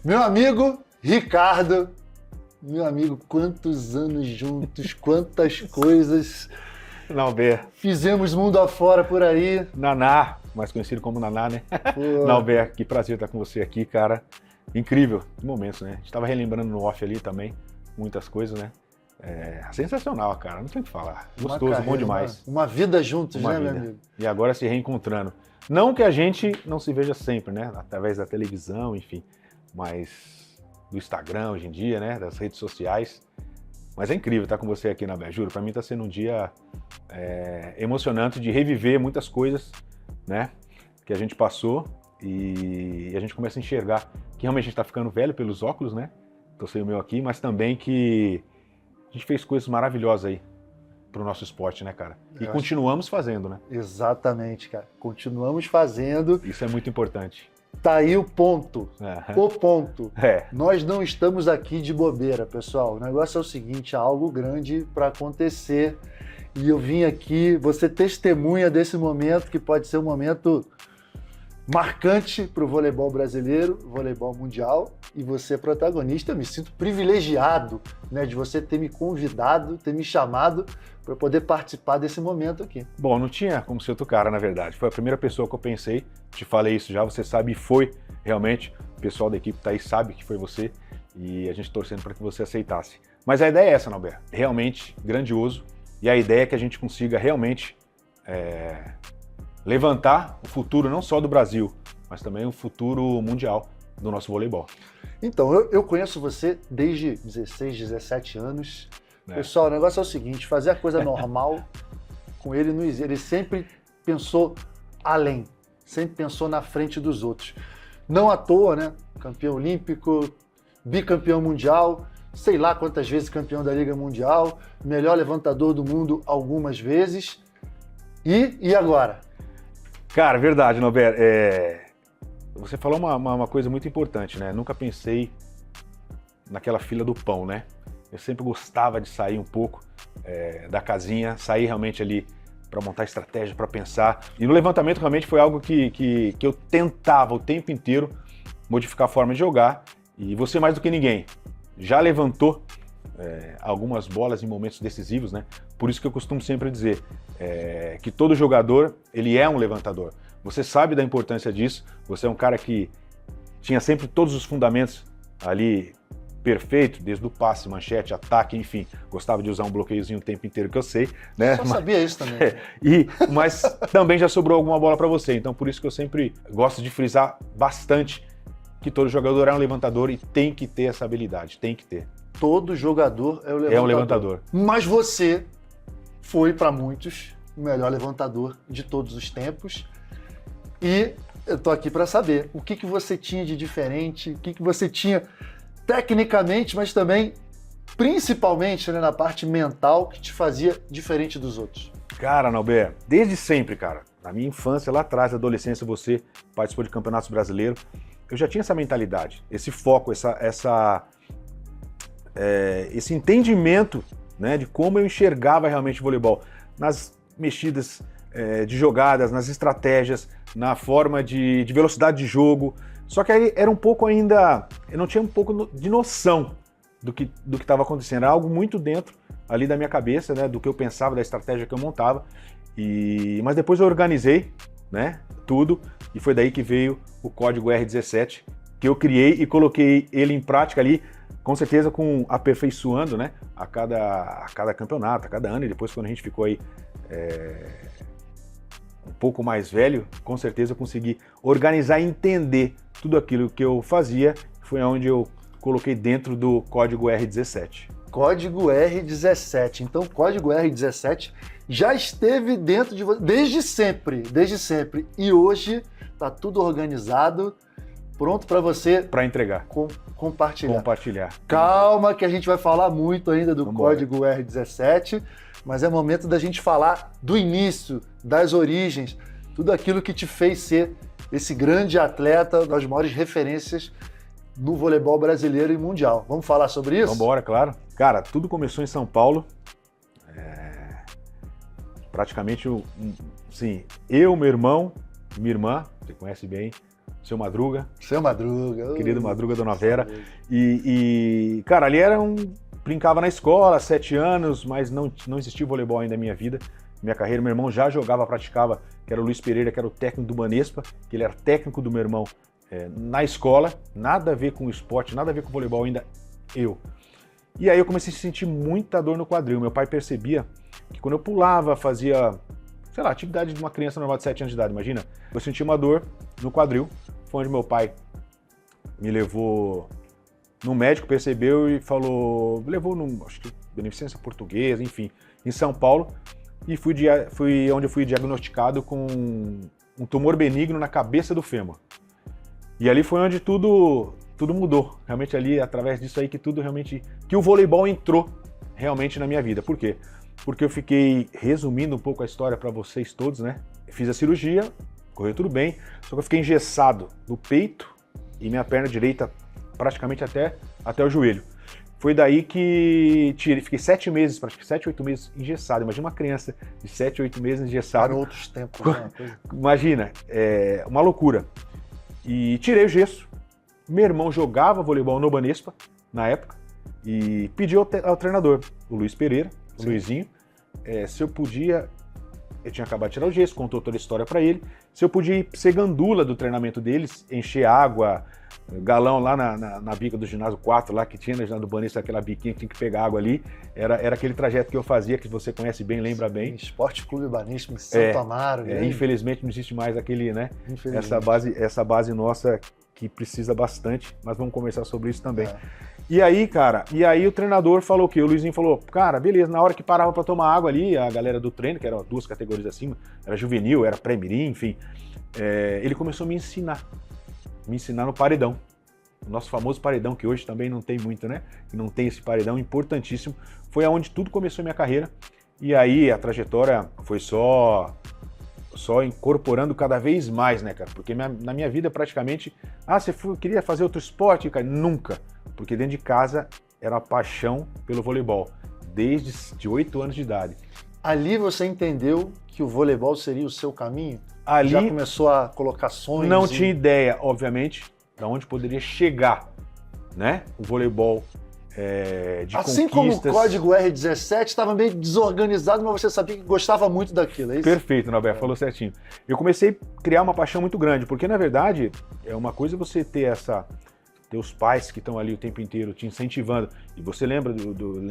Meu amigo Ricardo, meu amigo, quantos anos juntos, quantas coisas Nauber. Fizemos mundo afora por aí. Naná, mais conhecido como Naná, né? Pô. Nauber, que prazer estar com você aqui, cara. Incrível, que momentos, né? A gente tava relembrando no off ali também, muitas coisas, né? Sensacional, cara, não tem o que falar. Gostoso, bom demais. Uma vida juntos, Uma né, vida. meu amigo? E agora se reencontrando. Não que a gente não se veja sempre, né? Através da televisão, enfim, mas do Instagram hoje em dia, né? Das redes sociais. Mas é incrível estar com você aqui, Nauber, juro. Para mim está sendo um dia emocionante de reviver muitas coisas, né? Que a gente passou e a gente começa a enxergar que realmente a gente está ficando velho pelos óculos, né? Tô sem o meu aqui, mas também que a gente fez coisas maravilhosas aí pro nosso esporte, né, cara? E continuamos fazendo, né? Exatamente, cara. Continuamos fazendo. Isso é muito importante. Tá aí o ponto. O ponto. É. Nós não estamos aqui de bobeira, pessoal. O negócio é o seguinte, há algo grande para acontecer. E eu vim aqui, você testemunha desse momento, que pode ser um momento marcante para o voleibol brasileiro, voleibol mundial, e você é protagonista. Eu me sinto privilegiado, né, de você ter me convidado, ter me chamado para poder participar desse momento aqui. Bom, não tinha como ser outro cara, na verdade. Foi a primeira pessoa que eu pensei, te falei isso já, você sabe, e foi realmente. O pessoal da equipe tá aí sabe que foi você, e a gente torcendo para que você aceitasse. Mas a ideia é essa, Nauber, realmente grandioso, e a ideia é que a gente consiga realmente levantar o futuro não só do Brasil, mas também o futuro mundial do nosso voleibol. Então, eu conheço você desde 16, 17 anos. Pessoal, o negócio é o seguinte, fazer a coisa normal com ele não existe. Ele sempre pensou além, sempre pensou na frente dos outros. Não à toa, né? Campeão olímpico, bicampeão mundial, sei lá quantas vezes campeão da Liga Mundial, melhor levantador do mundo algumas vezes. E agora? Cara, verdade, Nauber. Você falou uma coisa muito importante, né? Nunca pensei naquela fila do pão, né? Eu sempre gostava de sair um pouco da casinha, sair realmente ali para montar estratégia, para pensar. E no levantamento realmente foi algo que eu tentava o tempo inteiro modificar a forma de jogar. E você mais do que ninguém já levantou algumas bolas em momentos decisivos, né? Por isso que eu costumo sempre dizer que todo jogador, ele é um levantador. Você sabe da importância disso, você é um cara que tinha sempre todos os fundamentos ali perfeito, desde o passe, manchete, ataque, enfim. Gostava de usar um bloqueiozinho o tempo inteiro, que eu sei, né? Só sabia isso também. Mas também já sobrou alguma bola para você, então por isso que eu sempre gosto de frisar bastante que todo jogador é um levantador e tem que ter essa habilidade, tem que ter. Todo jogador é o levantador. É um levantador. Mas você foi, para muitos, o melhor levantador de todos os tempos. E eu tô aqui para saber o que você tinha de diferente, o que você tinha tecnicamente, mas também, principalmente, né, na parte mental, que te fazia diferente dos outros. Cara, Nauber, desde sempre, cara, na minha infância, lá atrás, na adolescência, você participou de campeonatos brasileiros, eu já tinha essa mentalidade, esse foco, esse entendimento, né, de como eu enxergava realmente o voleibol, nas mexidas de jogadas, nas estratégias, na forma de velocidade de jogo. Só que aí era um pouco ainda, eu não tinha um pouco de noção do que estava acontecendo, era algo muito dentro ali da minha cabeça, né, do que eu pensava, da estratégia que eu montava. Mas depois eu organizei, né, tudo, e foi daí que veio o código R17, que eu criei e coloquei ele em prática ali, com certeza aperfeiçoando, né, a cada campeonato, a cada ano, e depois quando a gente ficou aí um pouco mais velho, com certeza eu consegui organizar e entender tudo aquilo que eu fazia, foi onde eu coloquei dentro do código R17. Código R17. Então, o código R17 já esteve dentro de você desde sempre. E hoje está tudo organizado, pronto para você... Para entregar. Compartilhar. Calma que a gente vai falar muito ainda do código R17, mas é momento da gente falar do início, das origens, tudo aquilo que te fez ser esse grande atleta, das maiores referências no voleibol brasileiro e mundial. Vamos falar sobre isso? Vamos embora, claro. Cara, tudo começou em São Paulo. Praticamente, sim, eu, meu irmão, minha irmã, você conhece bem, seu Madruga. Seu Madruga. Querido Madruga, Dona Vera. Cara, ali brincava na escola, 7 anos, mas não existia voleibol ainda na minha vida, minha carreira. Meu irmão já jogava, praticava, que era o Luiz Pereira, que era o técnico do Banespa, que ele era técnico do meu irmão na escola, nada a ver com o esporte, nada a ver com o voleibol ainda, eu. E aí eu comecei a sentir muita dor no quadril. Meu pai percebia que quando eu pulava, fazia, sei lá, atividade de uma criança normal de 7 anos de idade, imagina, eu sentia uma dor no quadril. Foi onde meu pai me levou no médico, percebeu e falou, levou acho que Beneficência Portuguesa, enfim, em São Paulo, e fui onde eu fui diagnosticado com um tumor benigno na cabeça do fêmur. E ali foi onde tudo mudou, realmente ali, através disso aí, que o voleibol entrou realmente na minha vida. Por quê? Porque eu fiquei, resumindo um pouco a história para vocês todos, né? Fiz a cirurgia, correu tudo bem, só que eu fiquei engessado no peito e minha perna direita praticamente até o joelho. Foi daí que fiquei 7 meses, praticamente 7, 8 meses engessado. Imagina uma criança de 7, 8 meses engessado. Para outros tempos, né? Imagina, uma loucura. E tirei o gesso. Meu irmão jogava voleibol no Banespa, na época, e pediu ao treinador, o Luiz Pereira, o Luizinho, se eu podia... Eu tinha acabado de tirar o gesso, contou toda a história para ele, se eu podia ser gandula do treinamento deles, encher água, galão lá na bica do ginásio 4, lá que tinha no ginásio do Banespa, aquela biquinha que tinha que pegar água ali, era aquele trajeto que eu fazia, que você conhece bem, lembra bem. Esporte Clube Banespa em Santo Amaro. Infelizmente não existe mais aquele, né? Essa base nossa que precisa bastante, mas vamos conversar sobre isso também. E aí, cara, o treinador falou o quê? O Luizinho falou, cara, beleza, na hora que parava pra tomar água ali, a galera do treino, que eram 2 categorias acima, era juvenil, era pré-mirim, enfim, ele começou a me ensinar no paredão. O nosso famoso paredão, que hoje também não tem muito, né? Que não tem esse paredão importantíssimo. Foi aonde tudo começou a minha carreira. E aí a trajetória foi só incorporando cada vez mais, né, cara? Porque na minha vida praticamente, você queria fazer outro esporte, cara? Nunca. Porque dentro de casa era uma paixão pelo voleibol, desde 8 anos de idade. Ali você entendeu que o voleibol seria o seu caminho? Ali já começou a colocar sonhos? Não tinha ideia, obviamente, de onde poderia chegar, né? O voleibol de assim conquistas. Como o código R17 estava meio desorganizado, mas você sabia que gostava muito daquilo, é isso? Perfeito, Norberto, falou certinho. Eu comecei a criar uma paixão muito grande, porque na verdade é uma coisa você ter os pais que estão ali o tempo inteiro te incentivando. E você lembra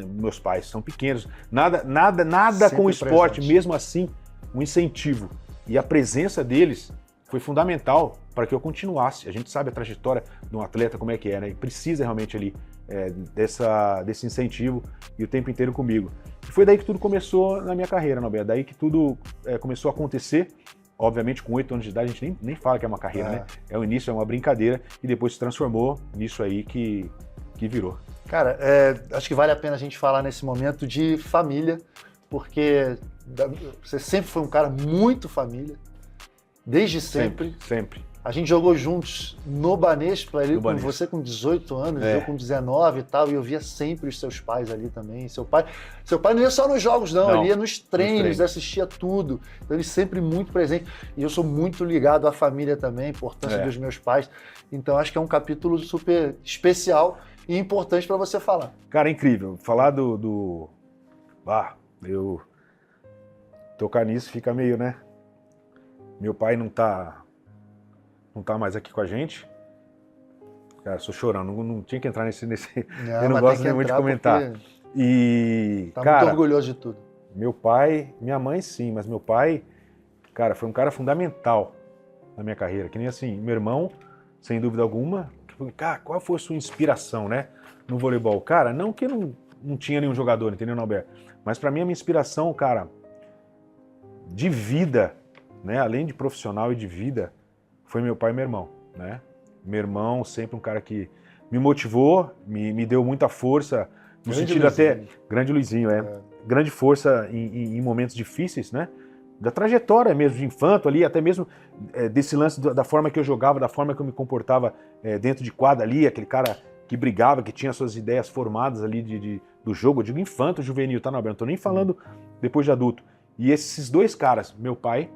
meus pais, são pequenos, nada com o esporte, presente. Mesmo assim, um incentivo. E a presença deles foi fundamental para que eu continuasse. A gente sabe a trajetória de um atleta, como é que é, né? E precisa realmente ali desse incentivo e o tempo inteiro comigo. E foi daí que tudo começou na minha carreira, Norberto. Daí que tudo começou a acontecer. Obviamente, com 8 anos de idade, a gente nem fala que é uma carreira, né? É o início, é uma brincadeira, e depois se transformou nisso aí que virou. Cara, acho que vale a pena a gente falar nesse momento de família, porque você sempre foi um cara muito família, desde sempre. Sempre. A gente jogou juntos no Banespa, você com 18 anos, eu com 19 e tal, e eu via sempre os seus pais ali também. Seu pai não ia só nos jogos, não, ele ia nos treinos, assistia tudo. Então ele sempre muito presente. E eu sou muito ligado à família também, a importância dos meus pais. Então acho que é um capítulo super especial e importante para você falar. Cara, é incrível. Falar eu tocar nisso fica meio, né? Meu pai não tá mais aqui com a gente. Cara, estou chorando, não tinha que entrar nesse eu não gosto nem muito de comentar. E, cara, muito orgulhoso de tudo. Meu pai, minha mãe sim, mas meu pai, cara, foi um cara fundamental na minha carreira. Que nem assim, meu irmão, sem dúvida alguma, cara, qual foi a sua inspiração, né, no voleibol? Cara, não que não tinha nenhum jogador, entendeu, Norberto? Mas para mim a minha inspiração, cara, de vida, né, além de profissional e de vida, foi meu pai e meu irmão, né? Meu irmão, sempre um cara que me motivou, me deu muita força, no sentido Luizinho. Até... Grande Luizinho, grande força em momentos difíceis, né? Da trajetória mesmo, de infanto ali, até mesmo desse lance da forma que eu jogava, da forma que eu me comportava dentro de quadra ali, aquele cara que brigava, que tinha suas ideias formadas ali do jogo, eu digo infanto, juvenil, tá, Norberto? Não tô nem falando depois de adulto. E esses 2 caras, meu pai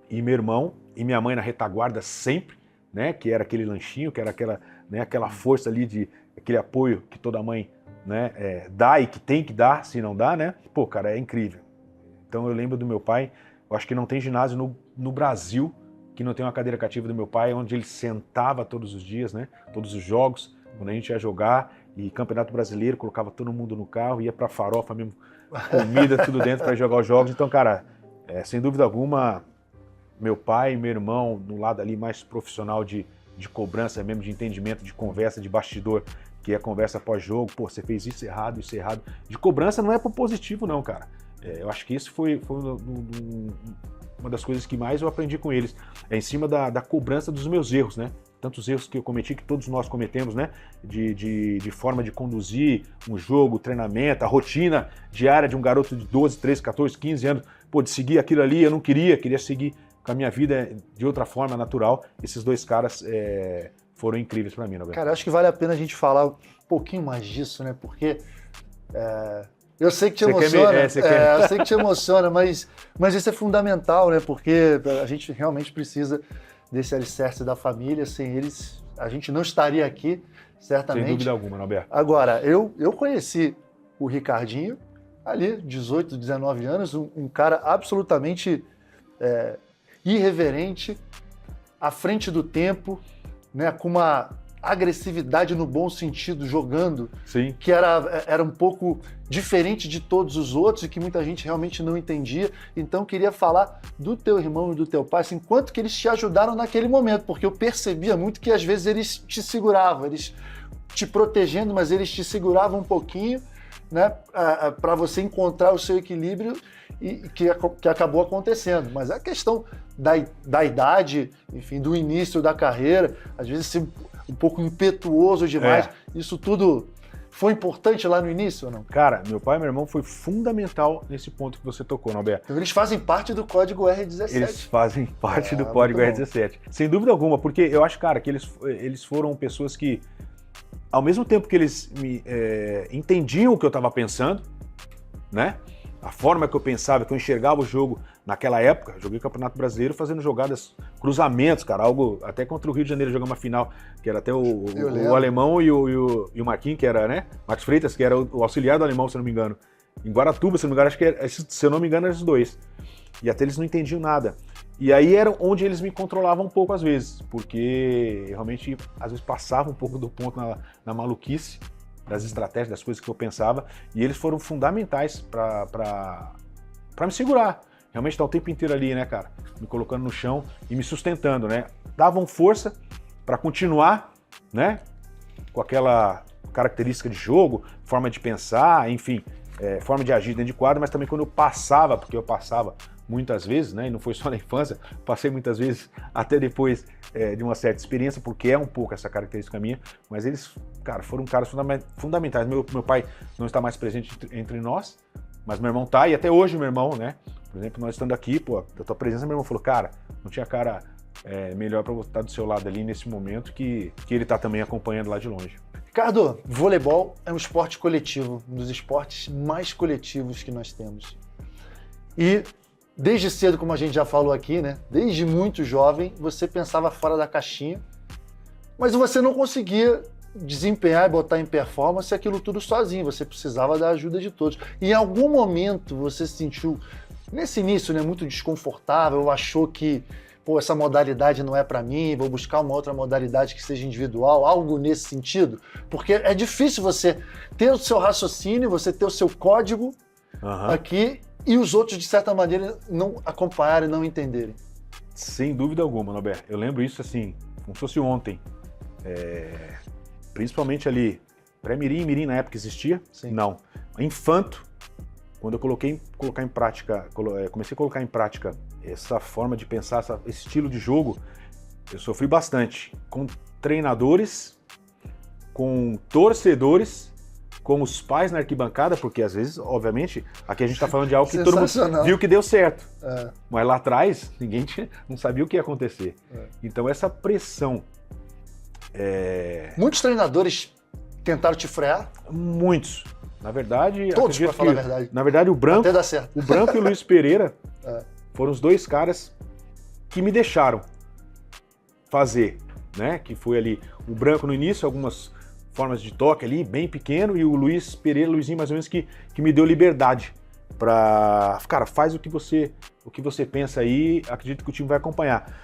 e meu irmão, e minha mãe na retaguarda sempre, né? Que era aquele lanchinho, que era aquela, né, aquela força ali, aquele apoio que toda mãe, né, dá e que tem que dar, se não dá, né? Pô, cara, é incrível. Então eu lembro do meu pai, eu acho que não tem ginásio no Brasil que não tem uma cadeira cativa do meu pai, onde ele sentava todos os dias, né? Todos os jogos, quando a gente ia jogar, e Campeonato Brasileiro, colocava todo mundo no carro, ia pra farofa mesmo, comida, tudo dentro para jogar os jogos. Então, cara, sem dúvida alguma, meu pai e meu irmão, no lado ali mais profissional de cobrança mesmo, de entendimento, de conversa, de bastidor, que é a conversa pós-jogo, pô, você fez isso errado. De cobrança não é pro positivo não, cara. Eu acho que isso foi uma das coisas que mais eu aprendi com eles, em cima da cobrança dos meus erros, né? Tantos erros que eu cometi, que todos nós cometemos, né? De forma de conduzir um jogo, treinamento, a rotina diária de um garoto de 12, 13, 14, 15 anos, pô, de seguir aquilo ali, eu não queria seguir com a minha vida de outra forma, natural. Esses dois caras foram incríveis para mim, Norberto. Cara, acho que vale a pena a gente falar um pouquinho mais disso, né? Porque eu sei que te emociona, eu sei que te emociona, mas isso é fundamental, né? Porque a gente realmente precisa desse alicerce da família. Sem eles, a gente não estaria aqui, certamente. Sem dúvida alguma, Norberto. Agora, eu conheci o Ricardinho ali, 18, 19 anos, um cara absolutamente irreverente, à frente do tempo, né? Com uma agressividade no bom sentido, jogando, sim, que era um pouco diferente de todos os outros e que muita gente realmente não entendia. Então queria falar do teu irmão e do teu pai, assim, quanto que eles te ajudaram naquele momento, porque eu percebia muito que às vezes eles te seguravam, eles te protegendo, mas eles te seguravam um pouquinho, né, para você encontrar o seu equilíbrio, e que acabou acontecendo. Mas a questão da idade, enfim, do início da carreira, às vezes um pouco impetuoso demais. Isso tudo foi importante lá no início ou não? Cara, meu pai e meu irmão foi fundamental nesse ponto que você tocou, Norberto. Então eles fazem parte do código R17. Eles fazem parte do código R17. Sem dúvida alguma, porque eu acho, cara, que eles foram pessoas que, ao mesmo tempo que eles entendiam o que eu estava pensando, né? A forma que eu pensava, que eu enxergava o jogo naquela época. Joguei Campeonato Brasileiro fazendo jogadas, cruzamentos, cara, algo até contra o Rio de Janeiro, jogamos uma final, que era até o Alemão e o Marquinhos, que era, né? Marcos Freitas, que era o auxiliar do Alemão, se eu não me engano. Em Guaratuba, se eu não me engano, acho que se eu não me engano, eram os dois. E até eles não entendiam nada. E aí era onde eles me controlavam um pouco às vezes, porque realmente às vezes passava um pouco do ponto na maluquice das estratégias, das coisas que eu pensava, e eles foram fundamentais para me segurar. Realmente estar o tempo inteiro ali, né, cara? Me colocando no chão e me sustentando, né? Davam força para continuar, né? Com aquela característica de jogo, forma de pensar, enfim, forma de agir dentro de quadro, mas também quando eu passava, porque eu passava muitas vezes, né? E não foi só na infância, passei muitas vezes até depois de uma certa experiência, porque é um pouco essa característica minha, mas eles, cara, foram caras fundamentais. Meu pai não está mais presente entre nós, mas meu irmão tá, e até hoje meu irmão, né? Por exemplo, nós estando aqui, pô, da tua presença, meu irmão falou, cara, não tinha cara melhor para você estar do seu lado ali nesse momento que ele tá também acompanhando lá de longe. Ricardo, voleibol é um esporte coletivo, um dos esportes mais coletivos que nós temos. E desde cedo, como a gente já falou aqui, né? Desde muito jovem, você pensava fora da caixinha, mas você não conseguia desempenhar e botar em performance aquilo tudo sozinho, você precisava da ajuda de todos. E em algum momento você se sentiu, nesse início, né, muito desconfortável, achou que, pô, essa modalidade não é para mim, vou buscar uma outra modalidade que seja individual, algo nesse sentido? Porque é difícil você ter o seu raciocínio, você ter o seu código aqui e os outros, de certa maneira, não acompanharem, não entenderem. Sem dúvida alguma, Norberto. Eu lembro isso assim, como se fosse ontem. Principalmente ali, pré-mirim, mirim na época existia? Sim. Não. Infanto, quando eu comecei a colocar em prática essa forma de pensar, esse estilo de jogo, eu sofri bastante com treinadores, com torcedores, com os pais na arquibancada, porque às vezes, obviamente, aqui a gente está falando de algo que todo mundo viu que deu certo. Mas lá atrás, ninguém não sabia o que ia acontecer. Então essa pressão... Muitos treinadores tentaram te frear? Muitos. Na verdade... Todos, para falar a verdade. Na verdade, o Branco e o Luiz Pereira foram os dois caras que me deixaram fazer. né? Que foi ali o Branco no início, algumas formas de toque ali, bem pequeno, e o Luiz Pereira, Luizinho mais ou menos, que me deu liberdade para, cara, faz o que você pensa aí, acredito que o time vai acompanhar.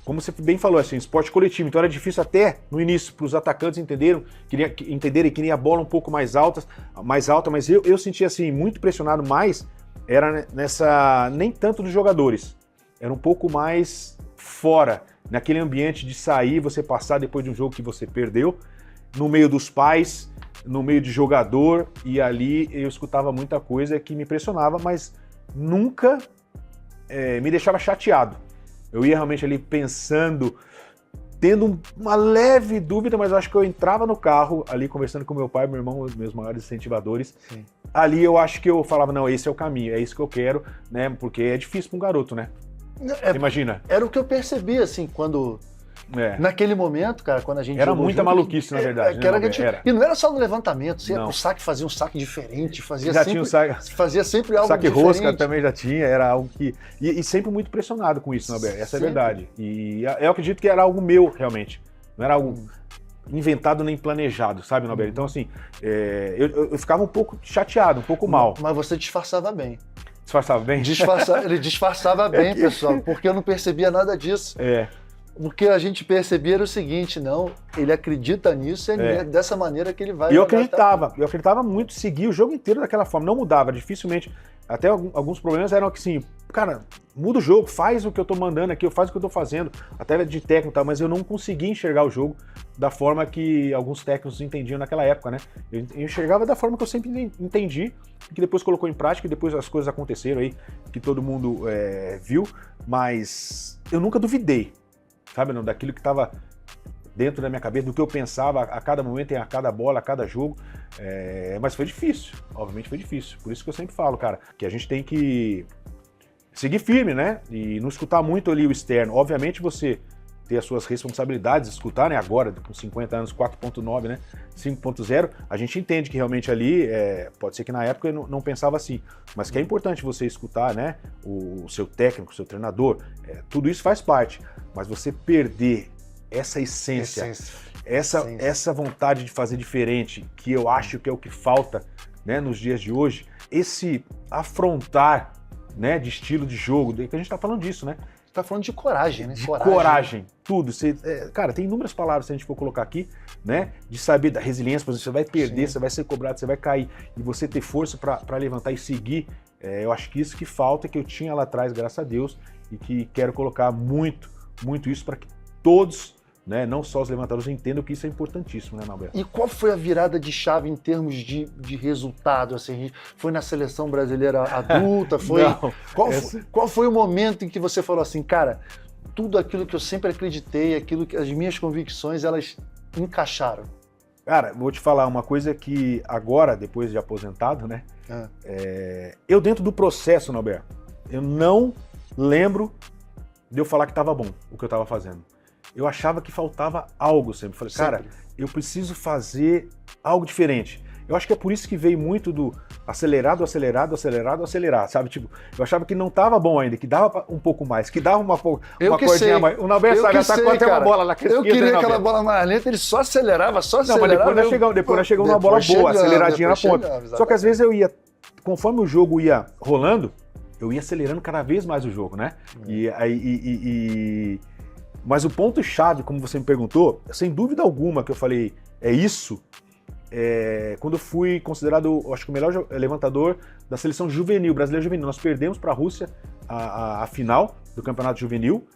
Como você bem falou, assim, esporte coletivo, então era difícil até no início para os atacantes entenderem que queria a bola um pouco mais alta, mas eu sentia assim, muito pressionado mais, era nessa, nem tanto dos jogadores, era um pouco mais fora, naquele ambiente de sair, você passar depois de um jogo que você perdeu, no meio dos pais, no meio de jogador, e ali eu escutava muita coisa que me impressionava, mas nunca me deixava chateado. Eu ia realmente ali pensando, tendo uma leve dúvida, mas eu acho que eu entrava no carro, ali conversando com meu pai, meu irmão, os meus maiores incentivadores. Sim. Ali eu acho que eu falava, não, esse é o caminho, é isso que eu quero, né? Porque é difícil para um garoto, né? Imagina. Era o que eu percebi, assim, quando... Naquele momento, cara, quando a gente... Era muita maluquice, na verdade. Era. E não era só no levantamento, você ia pro saque, fazia um saque diferente, fazia sempre algo saque diferente. Rosca também já tinha, era algo que... E sempre muito pressionado com isso, Norberto, essa é a verdade. E eu acredito que era algo meu, realmente. Não era algo inventado nem planejado, sabe, Norberto? Então, assim, eu ficava um pouco chateado, um pouco mal. Mas você disfarçava bem. Disfarçava bem? Ele disfarçava bem, pessoal, porque eu não percebia nada disso. O que a gente percebia era o seguinte, não, ele acredita nisso, é dessa maneira que ele vai... E eu acreditava muito, seguir o jogo inteiro daquela forma, não mudava, dificilmente, até alguns problemas eram que assim, cara, muda o jogo, faz o que eu tô mandando aqui, faz o que eu tô fazendo, até de técnico e tal, mas eu não conseguia enxergar o jogo da forma que alguns técnicos entendiam naquela época, né? Eu enxergava da forma que eu sempre entendi, que depois colocou em prática e depois as coisas aconteceram aí, que todo mundo viu, mas eu nunca duvidei. Sabe, não, daquilo que estava dentro da minha cabeça, do que eu pensava a cada momento, a cada bola, a cada jogo, mas foi difícil, obviamente foi difícil, por isso que eu sempre falo, cara, que a gente tem que seguir firme, né, e não escutar muito ali o externo, obviamente você ter as suas responsabilidades, escutar, né, agora, com 50 anos, 4.9, né, 5.0, a gente entende que realmente ali, pode ser que na época eu não pensava assim, mas que é importante você escutar, né, o seu técnico, o seu treinador, tudo isso faz parte, mas você perder essa essência. Essa vontade de fazer diferente, que eu acho que é o que falta, né, nos dias de hoje, esse afrontar, né, de estilo de jogo, que a gente está falando disso, né? Tá falando de coragem, né? Coragem, tudo. Cara, tem inúmeras palavras se a gente for colocar aqui, né? De saber da resiliência, por exemplo, você vai perder, você vai ser cobrado, você vai cair, e você ter força para levantar e seguir. Eu acho que isso que falta, que eu tinha lá atrás, graças a Deus, e que quero colocar muito isso para que todos, né, não só os levantadores, entendam que isso é importantíssimo, né, Norberto? E qual foi a virada de chave em termos de resultado? Assim, foi na seleção brasileira adulta? Qual foi o momento em que você falou assim, cara, tudo aquilo que eu sempre acreditei, aquilo que as minhas convicções, elas encaixaram? Cara, vou te falar uma coisa que agora, depois de aposentado, né, eu dentro do processo, Norberto, eu não lembro de eu falar que estava bom o que eu estava fazendo. Eu achava que faltava algo sempre. Falei, cara, eu preciso fazer algo diferente. Eu acho que é por isso que veio muito do acelerado, sabe? Tipo, eu achava que não estava bom ainda, que dava um pouco mais, que dava uma cordinha mais. O Norberto sabe, atacou até uma bola lá que eu queria aquela bola mais lenta, ele só acelerava. Não, mas depois nós chegamos numa bola boa, aceleradinha na ponta. Só que às vezes eu ia, conforme o jogo ia rolando, eu ia acelerando cada vez mais o jogo, né? Mas o ponto-chave, como você me perguntou, sem dúvida alguma que eu falei, é isso, quando eu fui considerado, acho que o melhor levantador da seleção juvenil, brasileira juvenil. Nós perdemos para a Rússia a final do campeonato juvenil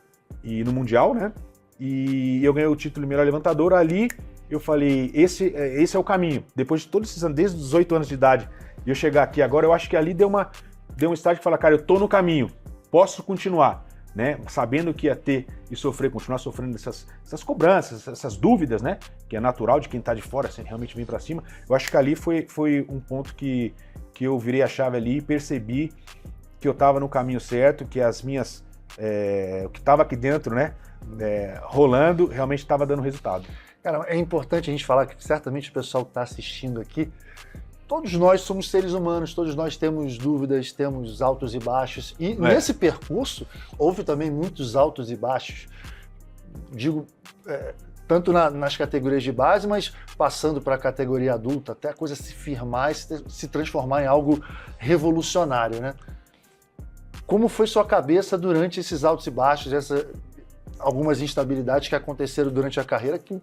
e no Mundial, né? E eu ganhei o título de melhor levantador. Ali eu falei, esse é o caminho. Depois de todos esses anos, desde os 18 anos de idade, e eu chegar aqui agora, eu acho que ali deu um estágio que fala, cara, eu tô no caminho, posso continuar, né? Sabendo que ia ter e continuar sofrendo essas cobranças, essas dúvidas, né? Que é natural de quem tá de fora, assim, realmente vem para cima. Eu acho que ali foi um ponto que eu virei a chave ali e percebi que eu tava no caminho certo, que as minhas, o que tava aqui dentro, né? Rolando, realmente estava dando resultado. Cara, é importante a gente falar que certamente o pessoal que está assistindo aqui, todos nós somos seres humanos, todos nós temos dúvidas, temos altos e baixos. E nesse percurso, houve também muitos altos e baixos. Digo, tanto nas categorias de base, mas passando para a categoria adulta, até a coisa se firmar e se transformar em algo revolucionário, né? Como foi sua cabeça durante esses altos e baixos, algumas instabilidades que aconteceram durante a carreira, que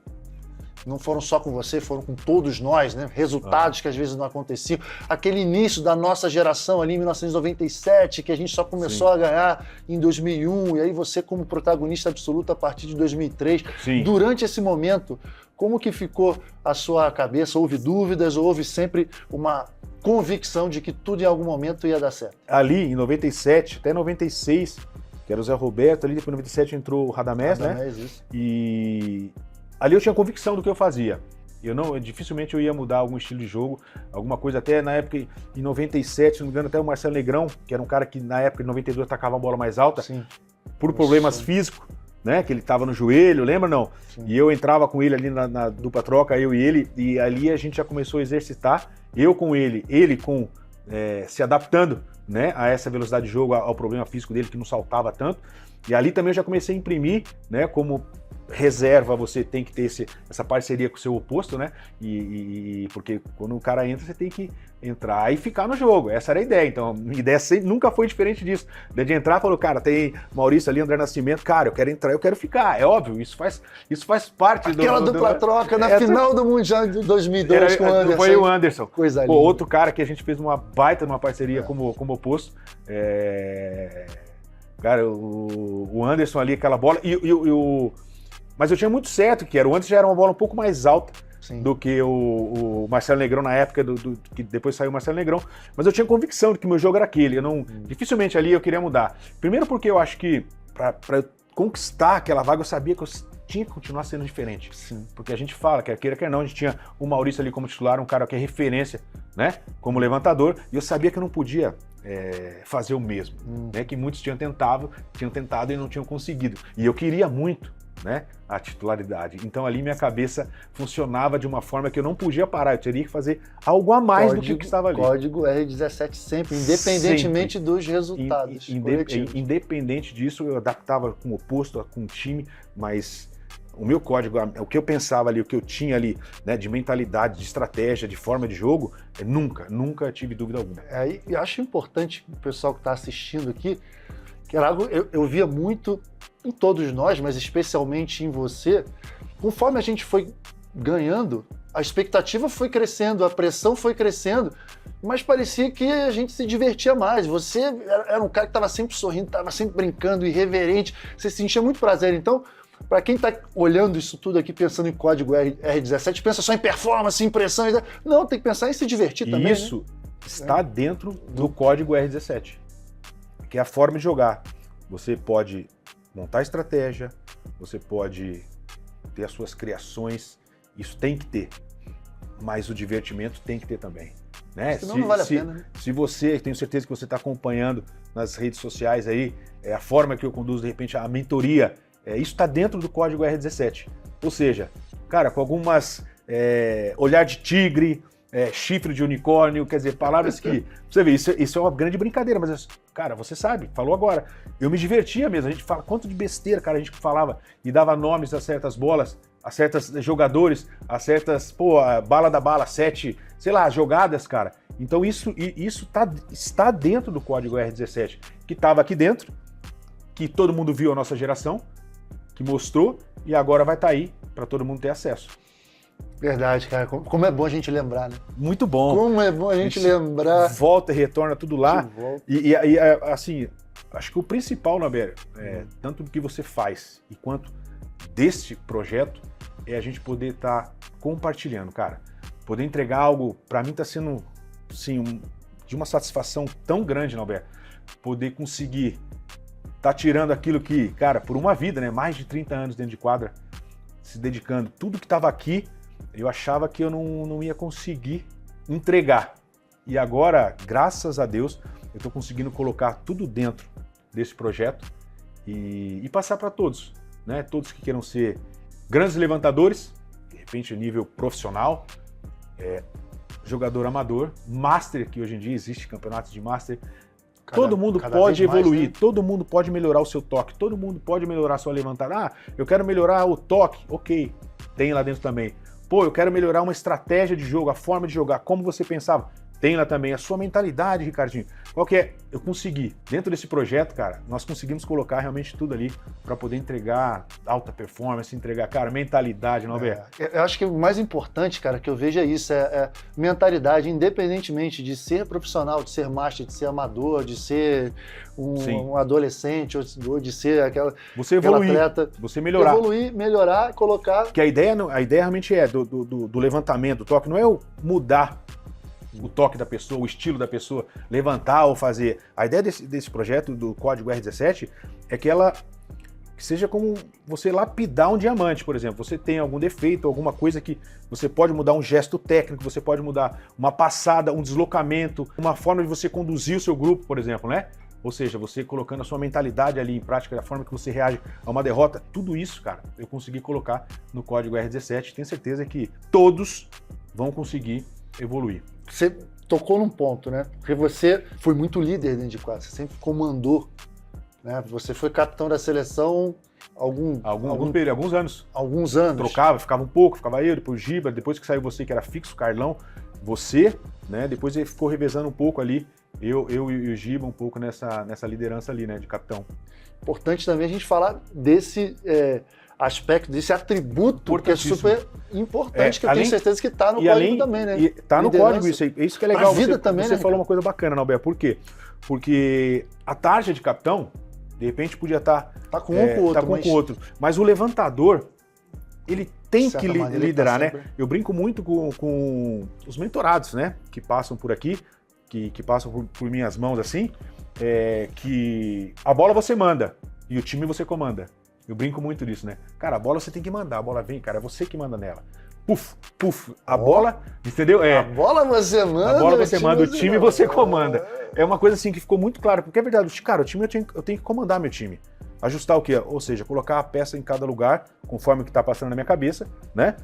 não foram só com você, foram com todos nós, né? Resultados que às vezes não aconteciam. Aquele início da nossa geração ali em 1997, que a gente só começou a ganhar em 2001, e aí você como protagonista absoluto a partir de 2003. Sim. Durante esse momento, como que ficou a sua cabeça? Houve dúvidas ou houve sempre uma convicção de que tudo em algum momento ia dar certo? Ali, em 97 até 96, que era o Zé Roberto, ali depois em 97 entrou o Radamés, né? Isso. E ali eu tinha convicção do que eu fazia. Dificilmente eu ia mudar algum estilo de jogo, alguma coisa. Até na época, em 97, se não me engano, até o Marcelo Negrão, que era um cara que na época, em 92, atacava a bola mais alta, Sim. por problemas físicos, né? Que ele tava no joelho, lembra não? Sim. E eu entrava com ele ali na dupla troca, eu e ele, e ali a gente já começou a exercitar, eu com ele se adaptando, né, a essa velocidade de jogo, ao problema físico dele, que não saltava tanto. E ali também eu já comecei a imprimir, né, como reserva você tem que ter essa parceria com o seu oposto, né? Porque quando o cara entra, você tem que entrar e ficar no jogo. Essa era a ideia. Então, a minha ideia nunca foi diferente disso. De entrar, falou, cara, tem Maurício ali, André Nascimento, cara, eu quero entrar, eu quero ficar. É óbvio, isso faz parte Aquela dupla troca na final do Mundial de 2002 com o Anderson. Foi o Anderson. Coisa linda. Outro cara que a gente fez uma baita numa parceria como oposto. Cara, o Anderson ali, aquela bola. Mas eu tinha muito certo que o Anderson já era uma bola um pouco mais alta. Sim. Do que o Marcelo Negrão na época, que depois saiu o Marcelo Negrão. Mas eu tinha convicção de que o meu jogo era aquele. Dificilmente ali eu queria mudar. Primeiro porque eu acho que para conquistar aquela vaga eu sabia que eu tinha que continuar sendo diferente. Sim. Porque a gente fala, quer queira, quer não, a gente tinha o Maurício ali como titular, um cara que é referência, né, como levantador, e eu sabia que eu não podia fazer o mesmo, né, que muitos tinham tentado e não tinham conseguido. E eu queria muito, né, a titularidade. Então ali minha cabeça funcionava de uma forma que eu não podia parar, eu teria que fazer algo a mais do que estava ali. Código R17 sempre, independentemente dos resultados. Independente disso, eu adaptava com o oposto, com o time, mas o meu código, o que eu pensava ali, o que eu tinha ali, né, de mentalidade, de estratégia, de forma de jogo, nunca tive dúvida alguma. E acho importante o pessoal que está assistindo aqui, que era algo eu via muito em todos nós, mas especialmente em você, conforme a gente foi ganhando, a expectativa foi crescendo, a pressão foi crescendo, mas parecia que a gente se divertia mais. Você era um cara que estava sempre sorrindo, estava sempre brincando, irreverente, você sentia muito prazer. Então, para quem está olhando isso tudo aqui, pensando em código R17, pensa só em performance, impressão. Não, tem que pensar em se divertir também. Isso, né? Está dentro do código R17, que é a forma de jogar. Você pode montar estratégia, você pode ter as suas criações, isso tem que ter, mas o divertimento tem que ter também. Né? Senão não vale a pena, né? Se você, tenho certeza que você está acompanhando nas redes sociais aí, a forma que eu conduzo, de repente, a mentoria, isso está dentro do código R17. Ou seja, cara, com algumas olhar de tigre, chifre de unicórnio, quer dizer, palavras que... Você vê, isso é uma grande brincadeira, mas, cara, você sabe, falou agora. Eu me divertia mesmo, a gente fala, quanto de besteira, cara, a gente falava e dava nomes a certas bolas, a certos jogadores, a certas, a bala da bala, 7, sei lá, jogadas, cara. Então isso está dentro do código R17, que estava aqui dentro, que todo mundo viu a nossa geração, que mostrou, e agora vai estar aí para todo mundo ter acesso. Verdade, cara. Como é bom a gente lembrar, né? Muito bom. Como é bom a gente lembrar. Volta e retorna tudo lá. E assim, acho que o principal, Naber, tanto do que você faz e quanto deste projeto, é a gente poder estar compartilhando, cara. Poder entregar algo, para mim tá sendo, assim, de uma satisfação tão grande, Naber, poder conseguir tá tirando aquilo que, cara, por uma vida, né, mais de 30 anos dentro de quadra, se dedicando, tudo que estava aqui, eu achava que eu não ia conseguir entregar. E agora, graças a Deus, eu estou conseguindo colocar tudo dentro desse projeto e passar para todos, né, todos que queiram ser grandes levantadores, de repente a nível profissional, jogador amador, master, que hoje em dia existe campeonatos de master. Todo mundo pode evoluir, né? Todo mundo pode melhorar o seu toque, todo mundo pode melhorar a sua levantada. Ah, eu quero melhorar o toque, ok, tem lá dentro também. Pô, eu quero melhorar uma estratégia de jogo, a forma de jogar, como você pensava. Tem lá também a sua mentalidade, Ricardinho. Qual que é? Eu consegui. Dentro desse projeto, cara, nós conseguimos colocar realmente tudo ali para poder entregar alta performance, entregar, cara, mentalidade, não é? Eu acho que o mais importante, cara, que eu vejo é isso, é mentalidade, independentemente de ser profissional, de ser master, de ser amador, de ser um adolescente, ou de ser aquela atleta. Você melhorar. Evoluir, melhorar, colocar... Que a ideia realmente é do levantamento, do toque, não é o mudar o toque da pessoa, o estilo da pessoa, levantar ou fazer. A ideia desse projeto do Código R17 é que ela seja como você lapidar um diamante, por exemplo. Você tem algum defeito, alguma coisa que você pode mudar, um gesto técnico, você pode mudar uma passada, um deslocamento, uma forma de você conduzir o seu grupo, por exemplo, né? Ou seja, você colocando a sua mentalidade ali em prática, a forma que você reage a uma derrota, tudo isso, cara, eu consegui colocar no Código R17. Tenho certeza que todos vão conseguir evoluir. Você tocou num ponto, né? Porque você foi muito líder dentro de quadra, você sempre comandou, né? Você foi capitão da seleção alguns anos. Alguns anos. Trocava, ficava um pouco, ficava eu, depois o Giba, depois que saiu você, que era fixo, Carlão, você, né? Depois ele ficou revezando um pouco ali, eu e o Giba um pouco nessa liderança ali, né, de capitão. Importante também a gente falar desse aspecto, desse atributo que é super importante, que eu tenho certeza que está no código também, né? Está no código isso aí. Isso que é legal. A vida também, você né, falou uma coisa bacana, Norberto. Por quê? Porque a tarja de capitão, de repente, podia estar... Tá com um com o outro. Com outro. Mas o levantador, ele tem que liderar, né? Eu brinco muito com os mentorados, né? Que passam por aqui, que passam por minhas mãos assim, que a bola você manda e o time você comanda. Eu brinco muito disso, né? Cara, a bola você tem que mandar, a bola vem, cara, é você que manda nela. Puf, puf, a bola, entendeu? A bola você manda, o time você comanda. É uma coisa assim que ficou muito claro, porque é verdade, cara, o time eu tenho que comandar meu time. Ajustar o quê? Ou seja, colocar a peça em cada lugar, conforme o que tá passando na minha cabeça, né?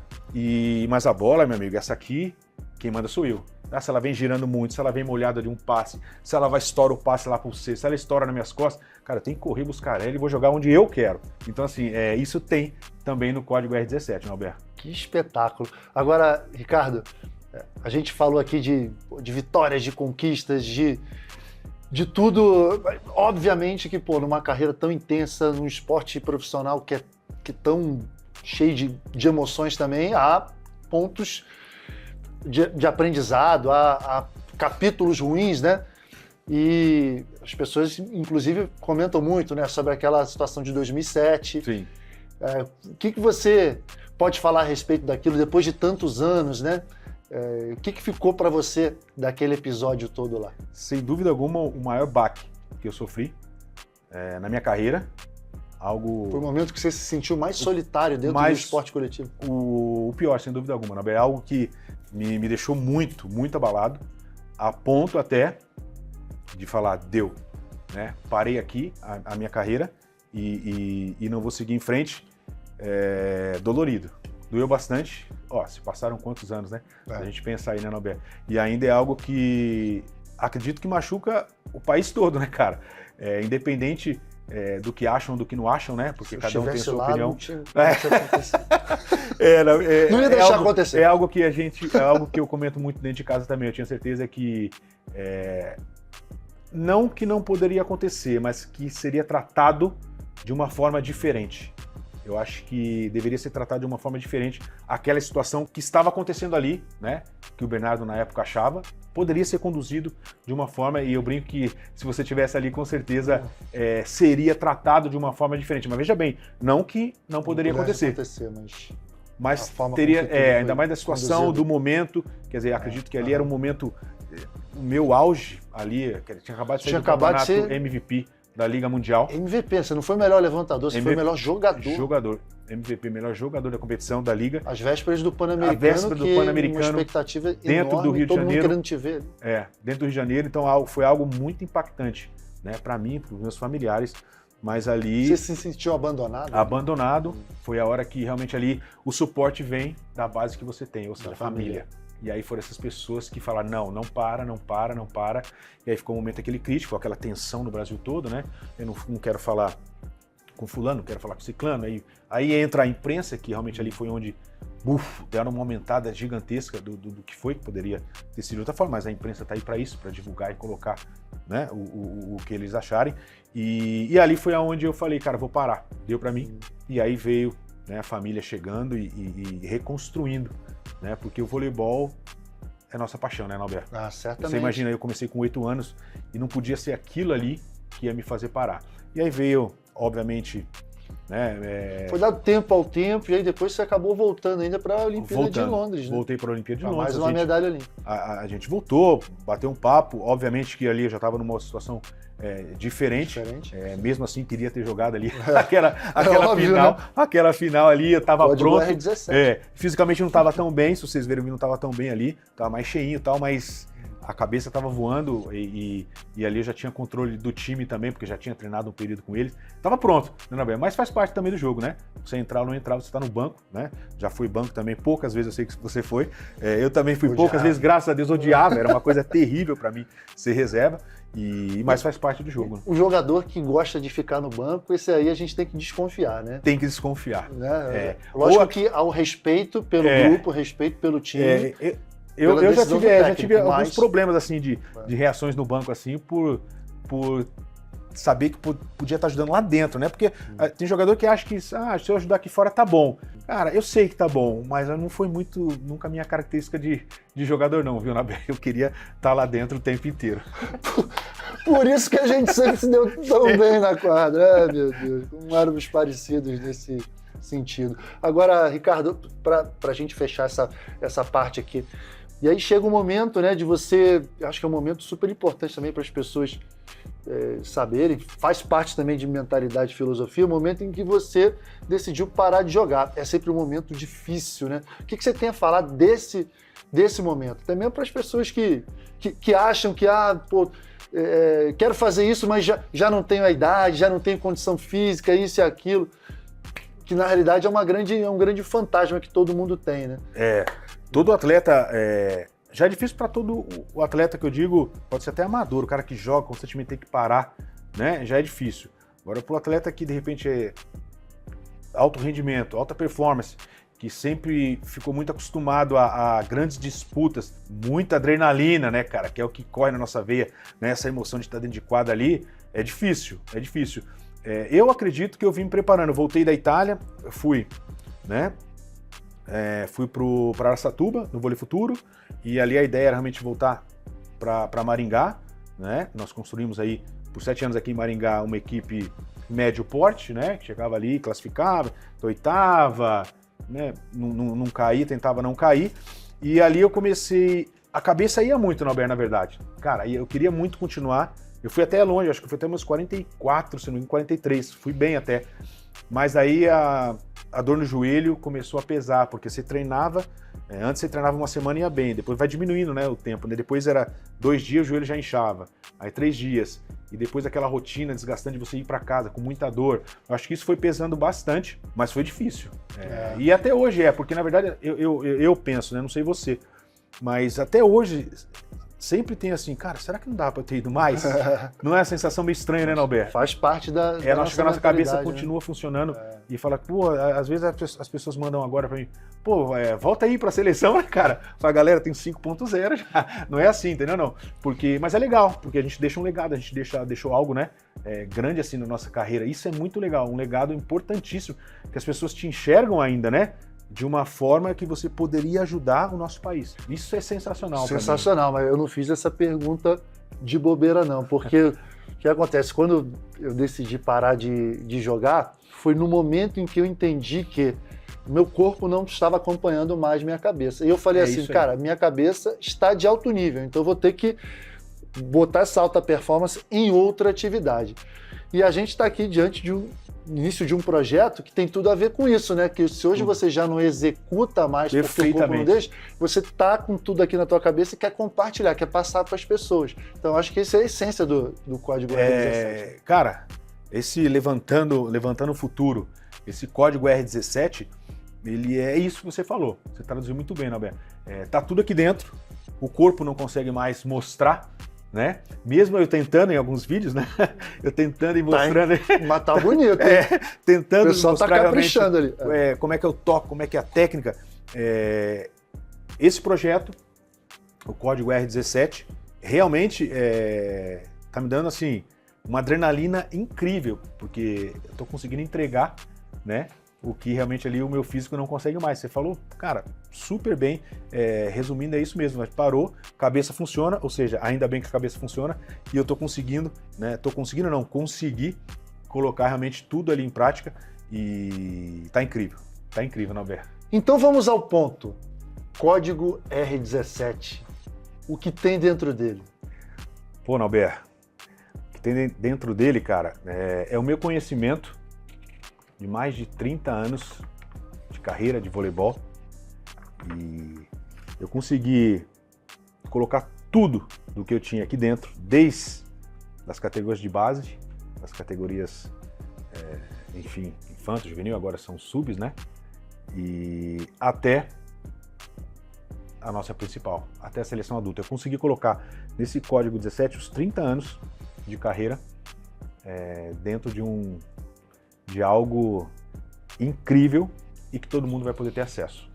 Mas a bola, meu amigo, essa aqui, quem manda sou eu. Se ela vem girando muito, se ela vem molhada de um passe, se ela vai estourar o passe lá pro C, se ela estoura nas minhas costas, cara, eu tenho que correr, buscar ela e vou jogar onde eu quero. Então, assim, isso tem também no Código R17, né, Alberto? Que espetáculo. Agora, Ricardo, a gente falou aqui de vitórias, de conquistas, de tudo. Obviamente que, numa carreira tão intensa, num esporte profissional que é tão cheio de emoções também, há pontos de aprendizado, há capítulos ruins, né? E as pessoas, inclusive, comentam muito, né, sobre aquela situação de 2007. Sim. O que você pode falar a respeito daquilo depois de tantos anos, né? O que ficou para você daquele episódio todo lá? Sem dúvida alguma, o maior baque que eu sofri na minha carreira. Foi o momento que você se sentiu mais solitário dentro do esporte coletivo? O pior, sem dúvida alguma. É algo que me deixou muito, muito abalado, a ponto até de falar, deu, né? Parei aqui a minha carreira e não vou seguir em frente, dolorido. Doeu bastante. Se passaram quantos anos, né? A gente pensa aí, né, Norberto? E ainda é algo que acredito que machuca o país todo, né, cara? Independente do que acham, do que não acham, né? Porque cada um tem a sua opinião. Não ia deixar acontecer. É algo que eu comento muito dentro de casa também. Eu tinha certeza que não que não poderia acontecer, mas que seria tratado de uma forma diferente. Eu acho que deveria ser tratado de uma forma diferente aquela situação que estava acontecendo ali, né? Que o Bernardo na época achava, poderia ser conduzido de uma forma, e eu brinco que se você estivesse ali, com certeza seria tratado de uma forma diferente. Mas veja bem, não que não poderia acontecer, mas teria, ainda mais da situação, do momento, quer dizer, acredito que ali era um momento, o meu auge ali, tinha acabado de sair do campeonato MVP da Liga Mundial. MVP, você não foi o melhor levantador, você foi o melhor jogador. MVP, melhor jogador da competição da Liga. Às vésperas do Pan-Americano, uma expectativa dentro enorme, do Rio de todo Janeiro, mundo querendo te ver. Dentro do Rio de Janeiro, então foi algo muito impactante, né, para mim, para os meus familiares, mas ali... Você se sentiu abandonado? Abandonado, foi a hora que realmente ali o suporte vem da base que você tem, ou seja, a família. E aí foram essas pessoas que falaram, não para. E aí ficou um momento aquele crítico, aquela tensão no Brasil todo, né? Eu não quero falar com fulano, não quero falar com ciclano. Aí entra a imprensa, que realmente ali foi onde deram uma aumentada gigantesca do que foi, que poderia ter sido de outra forma, mas a imprensa está aí para isso, para divulgar e colocar, né, o que eles acharem. E ali foi aonde eu falei, cara, vou parar. Deu para mim. E aí veio, né, a família chegando e reconstruindo, né? Porque o voleibol é nossa paixão, né, Norberto? Ah, certamente. Você imagina, eu comecei com 8 anos e não podia ser aquilo ali que ia me fazer parar. E aí veio, obviamente, né? Foi dado tempo ao tempo e aí depois você acabou voltando ainda para a Olimpíada de Londres, né? Voltei para a Olimpíada de Londres. Mais uma medalha olímpica. A gente voltou, bateu um papo, obviamente que ali eu já estava numa situação diferente. Mesmo assim, queria ter jogado ali aquela óbvio, final. né? Aquela final ali, eu estava pronto. R17. Fisicamente não estava tão bem, se vocês verem, não estava tão bem ali, estava mais cheinho e tal, mas a cabeça estava voando e ali eu já tinha controle do time também, porque já tinha treinado um período com eles. Estava pronto, né, mas faz parte também do jogo, né? Você entrar ou não entrar, você está no banco, né? Já fui banco também, poucas vezes eu sei que você foi. Eu também fui poucas vezes, graças a Deus, odiava, era uma coisa terrível para mim ser reserva, mas faz parte do jogo. O jogador que gosta de ficar no banco, esse aí a gente tem que desconfiar, né? Tem que desconfiar. Né? Lógico que há o respeito pelo grupo, respeito pelo time. Eu já tive alguns problemas assim de reações no banco assim por saber que podia estar ajudando lá dentro, né? Porque tem jogador que acha que se eu ajudar aqui fora tá bom. Cara, eu sei que tá bom, mas não foi nunca a minha característica de jogador não, viu, Naber? Eu queria estar lá dentro o tempo inteiro. Por isso que a gente sempre se deu tão bem na quadra, meu Deus, como éramos parecidos nesse sentido. Agora, Ricardo, para a gente fechar essa parte aqui, e aí chega um momento, né, de você, acho que é um momento super importante também para as pessoas saberem, faz parte também de mentalidade e filosofia, o momento em que você decidiu parar de jogar. É sempre um momento difícil, né? O que você tem a falar desse momento? Também para as pessoas que acham que, quero fazer isso, mas já não tenho a idade, já não tenho condição física, isso e aquilo, que na realidade é um grande fantasma que todo mundo tem, né? Todo atleta, já é difícil para todo o atleta que eu digo, pode ser até amador, o cara que joga constantemente tem que parar, né? Já é difícil. Agora para o atleta que de repente é alto rendimento, alta performance, que sempre ficou muito acostumado a grandes disputas, muita adrenalina, né, cara, que é o que corre na nossa veia, né? Essa emoção de estar dentro de quadra ali, é difícil. Eu acredito que eu vim me preparando, voltei da Itália, fui, né? Fui para Araçatuba, no Vôlei Futuro, e ali a ideia era realmente voltar para Maringá, né? Nós construímos aí, por 7 anos aqui em Maringá, uma equipe médio porte, né? Que chegava ali, classificava, oitava, né? Não caía, tentava não cair, e ali eu comecei, a cabeça ia muito, Norberto, na verdade. Cara, eu queria muito continuar, eu fui até longe, acho que fui até meus 44, se não me engano, 43, fui bem até, mas aí a dor no joelho começou a pesar, porque você treinava, antes você treinava uma semana e ia bem, depois vai diminuindo, né, o tempo, né? Depois era 2 dias, o joelho já inchava, aí 3 dias, e depois aquela rotina desgastante de você ir para casa com muita dor. Eu acho que isso foi pesando bastante, mas foi difícil. E até hoje porque na verdade eu penso, né, não sei você, mas até hoje sempre tem assim, cara, será que não dá para ter ido mais? Não é uma sensação meio estranha, né, Norberto? Faz parte da acho que a nossa cabeça continua né? funcionando e fala, às vezes as pessoas mandam agora para mim, volta aí para a seleção, né, cara? Fala, galera, tem 5.0 já. Não é assim, entendeu? Não. Mas é legal, porque a gente deixa um legado, a gente deixou algo, né, grande assim na nossa carreira. Isso é muito legal, um legado importantíssimo, que as pessoas te enxergam ainda, né? De uma forma que você poderia ajudar o nosso país. Isso é sensacional. Sensacional, mas eu não fiz essa pergunta de bobeira não, porque o que acontece, quando eu decidi parar de jogar, foi no momento em que eu entendi que meu corpo não estava acompanhando mais minha cabeça. E eu falei assim, cara, minha cabeça está de alto nível, então eu vou ter que botar essa alta performance em outra atividade. E a gente está aqui diante de início de um projeto que tem tudo a ver com isso, né? Que se hoje você já não executa mais porque o corpo não deixa, você tá com tudo aqui na tua cabeça e quer compartilhar, quer passar para as pessoas. Então, acho que essa é a essência do Código R17. Cara, esse levantando o futuro, esse Código R17, ele é isso que você falou. Você traduziu muito bem, Norberto. Tá tudo aqui dentro, o corpo não consegue mais mostrar, né? Mesmo eu tentando em alguns vídeos, né? Eu tentando e mostrando. Mas tá bonito, tentando o pessoal mostrar tá caprichando ali. Como é que eu toco, como é que é a técnica. Esse projeto, o Código R17, realmente tá me dando assim uma adrenalina incrível, porque eu tô conseguindo entregar, né? O que realmente ali o meu físico não consegue mais. Você falou, cara, super bem. Resumindo, é isso mesmo. Parou, cabeça funciona, ou seja, ainda bem que a cabeça funciona e eu tô conseguindo, né? Consegui colocar realmente tudo ali em prática e tá incrível, Norberto. Então vamos ao ponto. Código R17. O que tem dentro dele? Pô, Norberto, o que tem dentro dele, cara, é o meu conhecimento de mais de 30 anos de carreira de voleibol e eu consegui colocar tudo do que eu tinha aqui dentro, desde as categorias de base, as categorias, enfim, infanto, juvenil, agora são subs, né? E até a nossa principal, até a seleção adulta. Eu consegui colocar nesse Código 17 os 30 anos de carreira dentro de algo incrível e que todo mundo vai poder ter acesso.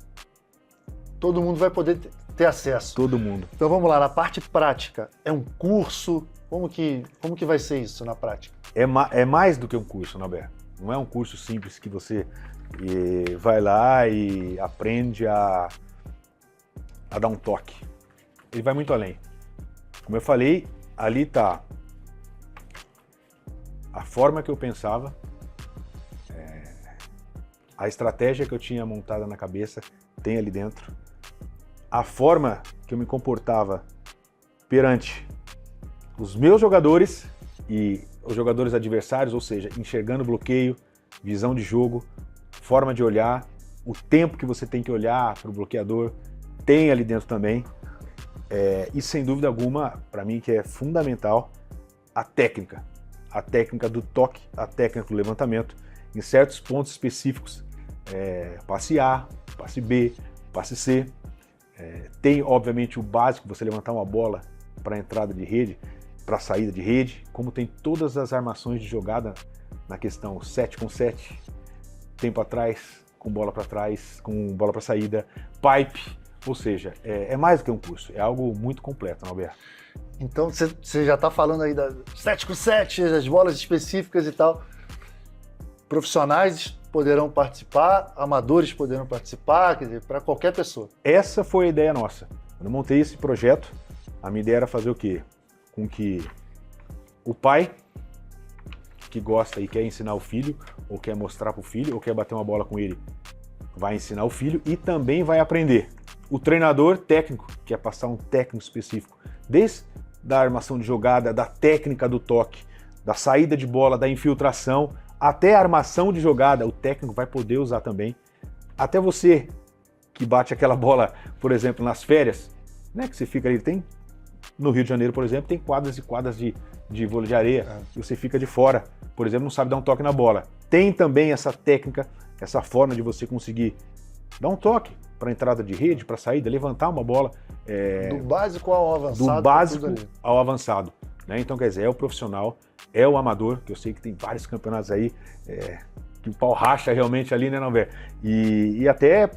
Todo mundo vai poder ter acesso. Todo mundo. Então vamos lá, na parte prática, é um curso? Como que vai ser isso na prática? É mais do que um curso, Norberto. Não é um curso simples que você vai lá e aprende a dar um toque. Ele vai muito além. Como eu falei, ali está a forma que eu pensava, a estratégia que eu tinha montada na cabeça tem ali dentro, a forma que eu me comportava perante os meus jogadores e os jogadores adversários, ou seja, enxergando bloqueio, visão de jogo, forma de olhar, o tempo que você tem que olhar para o bloqueador, tem ali dentro também. E sem dúvida alguma, para mim que é fundamental, a técnica do toque, a técnica do levantamento, em certos pontos específicos, passe A, passe B, passe C. Tem obviamente o básico, você levantar uma bola para entrada de rede, para saída de rede, como tem todas as armações de jogada na questão 7 com 7, tempo atrás, com bola para trás, com bola para saída, pipe, ou seja, é mais do que um curso, é algo muito completo, Norberto. Então você já está falando aí da 7 com 7, as bolas específicas e tal. Profissionais poderão participar, amadores poderão participar, quer dizer, para qualquer pessoa. Essa foi a ideia nossa. Quando eu montei esse projeto, a minha ideia era fazer o quê? Com que o pai que gosta e quer ensinar o filho, ou quer mostrar para o filho, ou quer bater uma bola com ele, vai ensinar o filho e também vai aprender. O treinador técnico, que quer passar um técnico específico, desde da armação de jogada, da técnica do toque, da saída de bola, da infiltração, até a armação de jogada, o técnico vai poder usar também. Até você que bate aquela bola, por exemplo, nas férias, né, que você fica ali, tem no Rio de Janeiro, por exemplo, tem quadras e quadras de vôlei de areia, e você fica de fora, por exemplo, não sabe dar um toque na bola. Tem também essa técnica, essa forma de você conseguir dar um toque para entrada de rede, para saída, levantar uma bola. Do básico ao avançado. Do básico ao avançado. Né? Então, quer dizer, é o profissional, é o amador, que eu sei que tem vários campeonatos aí, que o pau racha realmente ali, né, Norberto? E até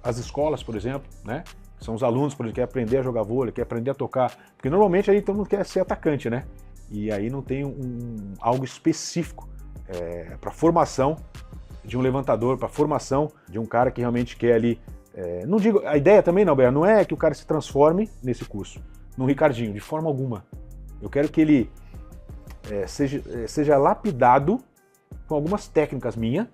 as escolas, por exemplo, né? São os alunos, por exemplo, que querem aprender a jogar vôlei, querem aprender a tocar, porque normalmente aí todo mundo quer ser atacante, né? E aí não tem algo específico para formação de um levantador, para formação de um cara que realmente quer ali. Não digo, a ideia também, Norberto, não é que o cara se transforme nesse curso, num Ricardinho, de forma alguma. Eu quero que ele seja lapidado com algumas técnicas minhas,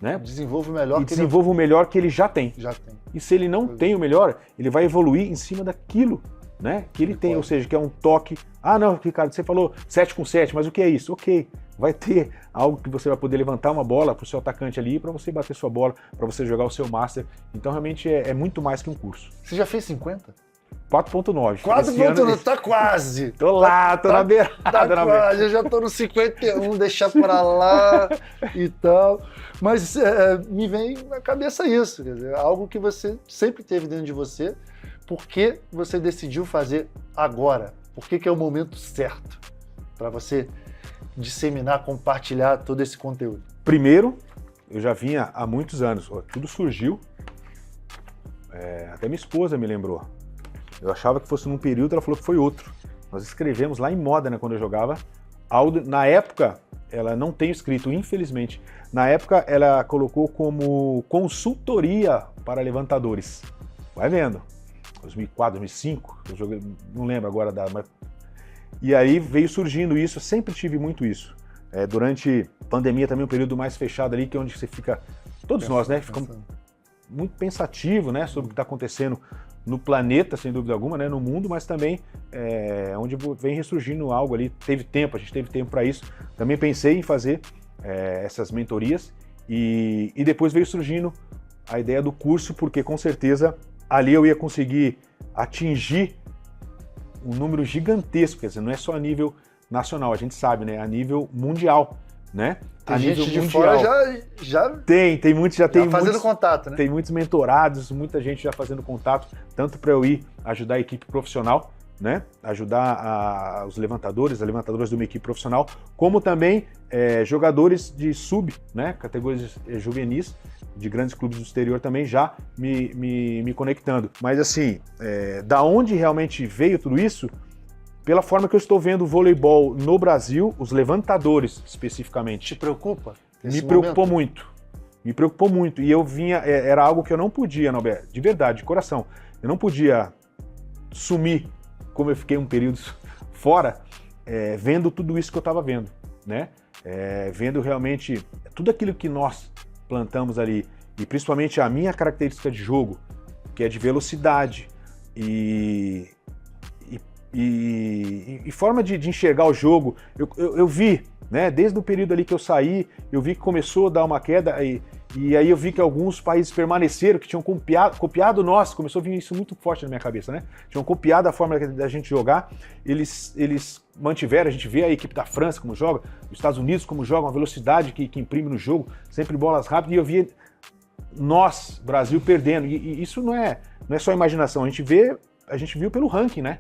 né? Desenvolva o melhor que ele já tem. Já tem. E se ele não tem o melhor, ele vai evoluir em cima daquilo, né, que ele tem, ou seja, que é um toque. Ah, não, Ricardo, você falou 7 com 7, mas o que é isso? Ok, vai ter algo que você vai poder levantar uma bola para o seu atacante ali, para você bater sua bola, para você jogar o seu master. Então, realmente, é muito mais que um curso. Você já fez 50? 4.9. 4.9, tá quase. Tô lá, tô na beirada. Tá quase, eu já tô no 51, deixar pra lá e tal. Mas me vem na cabeça isso, quer dizer, algo que você sempre teve dentro de você. Por que você decidiu fazer agora? Por que é o momento certo para você disseminar, compartilhar todo esse conteúdo? Primeiro, eu já vinha há muitos anos, tudo surgiu, até minha esposa me lembrou. Eu achava que fosse num período, ela falou que foi outro. Nós escrevemos lá em Modena, quando eu jogava. Na época, ela não tem escrito, infelizmente. Na época, ela colocou como consultoria para levantadores. Vai vendo. 2004, 2005, eu joguei, não lembro agora. E aí veio surgindo isso, eu sempre tive muito isso. Durante a pandemia também, um período mais fechado ali, que é onde você fica, todos nós, né, ficamos muito pensativos, né, sobre o que está acontecendo no planeta, sem dúvida alguma, né, no mundo, mas também onde vem ressurgindo algo ali. A gente teve tempo para isso. Também pensei em fazer essas mentorias e depois veio surgindo a ideia do curso, porque com certeza ali eu ia conseguir atingir um número gigantesco, quer dizer, não é só a nível nacional, a gente sabe, né, a nível mundial, né? Tem gente de fora já tem muitos, já tem fazendo muitos, contato, né? Tem muitos mentorados, muita gente já fazendo contato, tanto para eu ir ajudar a equipe profissional, né? Ajudar os levantadoras de uma equipe profissional, como também jogadores de né? Categorias juvenis, de grandes clubes do exterior também, já me conectando. Mas assim, da onde realmente veio tudo isso? Pela forma que eu estou vendo o voleibol no Brasil, os levantadores especificamente. Te preocupa? Me preocupou muito. E eu vinha, era algo que eu não podia, Norberto, de verdade, de coração. Eu não podia sumir, como eu fiquei um período fora, vendo tudo isso que eu estava vendo, né? Vendo realmente tudo aquilo que nós plantamos ali, e principalmente a minha característica de jogo, que é de velocidade e forma de enxergar o jogo. Eu vi, né, desde o período ali que eu saí, eu vi que começou a dar uma queda, e aí eu vi que alguns países permaneceram, que tinham copiado nós, começou a vir isso muito forte na minha cabeça, né? Tinham copiado a forma da gente jogar, eles mantiveram, a gente vê a equipe da França como joga, os Estados Unidos como joga, uma velocidade que imprime no jogo, sempre bolas rápidas, e eu vi nós, Brasil, perdendo, e isso não é só imaginação, a gente viu pelo ranking, né?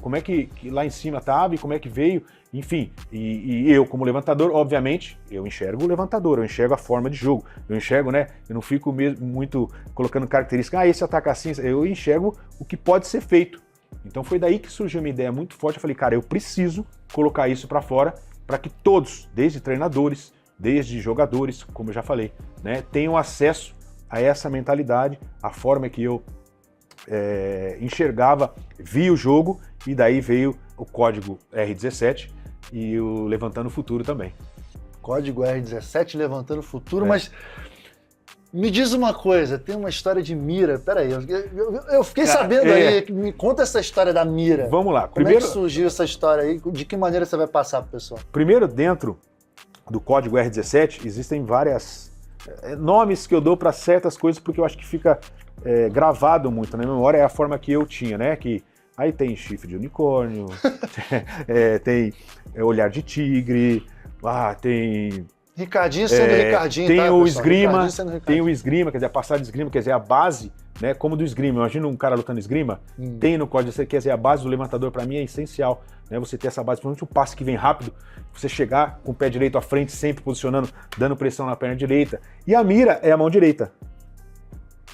Como é que lá em cima estava e como é que veio, enfim, e eu como levantador, obviamente, eu enxergo o levantador, eu enxergo a forma de jogo, eu enxergo, né, eu não fico mesmo muito colocando características, esse ataca assim, eu enxergo o que pode ser feito. Então foi daí que surgiu uma ideia muito forte, eu falei, cara, eu preciso colocar isso para fora, para que todos, desde treinadores, desde jogadores, como eu já falei, né, tenham acesso a essa mentalidade, a forma que eu enxergava, via o jogo, e daí veio o código R17 e o Levantando o Futuro também. Código R17, Levantando o Futuro, mas me diz uma coisa, tem uma história de mira, peraí, eu fiquei sabendo aí, me conta essa história da mira. Vamos lá. Como é que surgiu essa história aí, de que maneira você vai passar pro pessoal? Primeiro, dentro do código R17, existem vários nomes que eu dou para certas coisas, porque eu acho que fica gravado muito na minha memória, é a forma que eu tinha, né? Que aí tem chifre de unicórnio, tem olhar de tigre, tem Ricardinho sendo Ricardinho, tem tá, o pessoal? esgrima, Ricardinho tem o esgrima, quer dizer, a passada de esgrima, quer dizer, a base, né? Como do esgrima. Imagina um cara lutando esgrima, tem no código, quer dizer, a base do levantador para mim é essencial, né? Você ter essa base, principalmente o passe que vem rápido, você chegar com o pé direito à frente, sempre posicionando, dando pressão na perna direita. E a mira é a mão direita.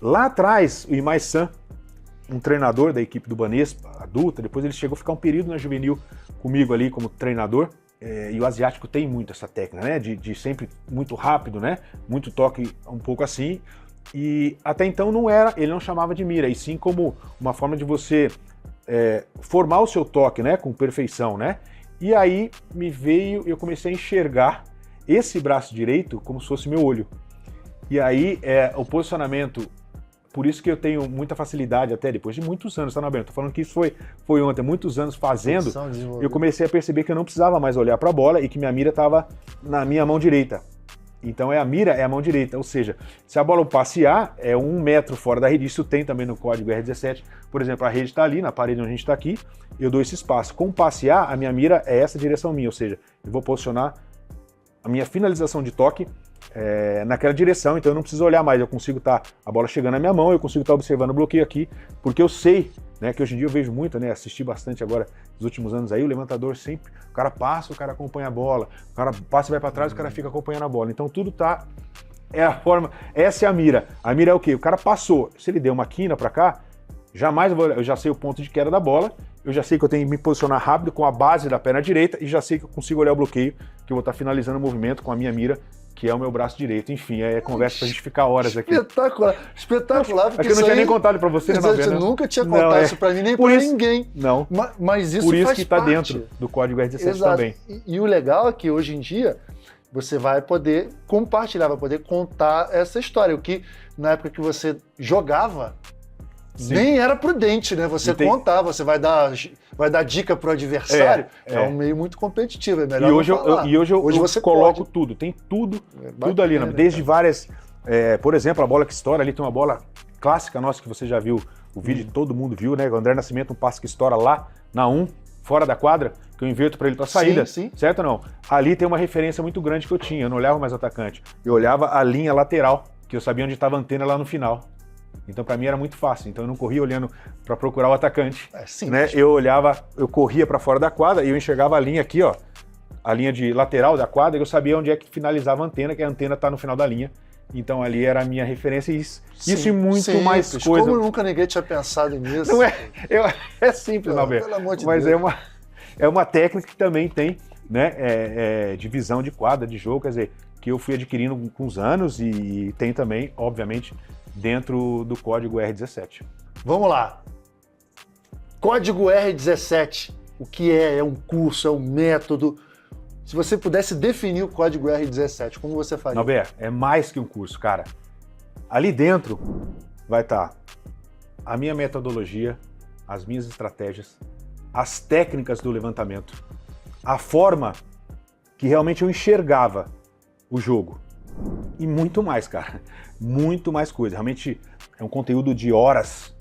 Lá atrás, o Imai San, um treinador da equipe do Banespa, adulta, depois ele chegou a ficar um período na juvenil comigo ali como treinador, e o asiático tem muito essa técnica, né, de sempre muito rápido, né, muito toque um pouco assim, e até então ele não chamava de mira, e sim como uma forma de você formar o seu toque, né, com perfeição, né, e aí eu comecei a enxergar esse braço direito como se fosse meu olho, e aí o posicionamento. Por isso que eu tenho muita facilidade, até depois de muitos anos, tá, Norberto? Tô falando que isso foi ontem, muitos anos fazendo, eu comecei a perceber que eu não precisava mais olhar para a bola e que minha mira estava na minha mão direita. Então a mira é a mão direita, ou seja, se a bola passear, é 1 metro fora da rede, isso tem também no código R17, por exemplo, a rede está ali, na parede onde a gente está aqui, eu dou esse espaço. Com passear, a minha mira é essa direção minha, ou seja, eu vou posicionar a minha finalização de toque naquela direção, então eu não preciso olhar mais, eu consigo estar, a bola chegando na minha mão, eu consigo estar observando o bloqueio aqui, porque eu sei, né, que hoje em dia eu vejo muito, né, assisti bastante agora nos últimos anos aí, o levantador sempre, o cara passa, o cara acompanha a bola, o cara passa e vai para trás, o cara fica acompanhando a bola, então tudo tá, é a forma, essa é a mira é o quê? O cara passou, se ele deu uma quina para cá, jamais eu já sei o ponto de queda da bola, eu já sei que eu tenho que me posicionar rápido com a base da perna direita e já sei que eu consigo olhar o bloqueio, que eu vou estar finalizando o movimento com a minha mira, que é o meu braço direito. Enfim, é conversa pra gente ficar horas aqui. Espetacular, espetacular. Acho que eu não tinha nem contado pra você, né, Você nunca tinha contado isso pra mim, nem pra ninguém. Não. Mas isso por isso faz que tá parte dentro do código R17 Exato. também. E o legal é que hoje em dia você vai poder compartilhar, vai poder contar essa história. O que na época que você jogava, sim, nem era prudente, né? Você contar, você vai dar dica pro adversário. É um meio muito competitivo, é melhor hoje não falar. Hoje eu você coloco tudo, tem tudo ali, desde várias... por exemplo, a bola que estoura ali, tem uma bola clássica nossa que você já viu, o vídeo todo mundo viu, né? O André Nascimento, um passe que estoura lá na 1, fora da quadra, que eu inverto para ele para saída, sim. Certo ou não? Ali tem uma referência muito grande que eu tinha, eu não olhava mais o atacante, eu olhava a linha lateral, que eu sabia onde estava a antena lá no final. Então para mim era muito fácil, então eu não corria olhando para procurar o atacante, né? Eu corria para fora da quadra e eu enxergava a linha aqui, ó, a linha de lateral da quadra, e eu sabia onde é que finalizava a antena, que a antena tá no final da linha. Então ali era a minha referência e isso e muito mais coisa. Como nunca ninguém tinha pensado nisso. Não é simples, Alberto. Pelo amor de mas Deus. É uma técnica que também tem, né, de visão de quadra, de jogo, quer dizer, que eu fui adquirindo com os anos e tem também, obviamente, dentro do código R17. Vamos lá. Código R17, o que é? É um curso, é um método? Se você pudesse definir o código R17, como você faria? Norberto, é mais que um curso, cara. Ali dentro vai estar a minha metodologia, as minhas estratégias, as técnicas do levantamento, a forma que realmente eu enxergava o jogo. E muito mais, cara. Muito mais coisa. Realmente é um conteúdo de horas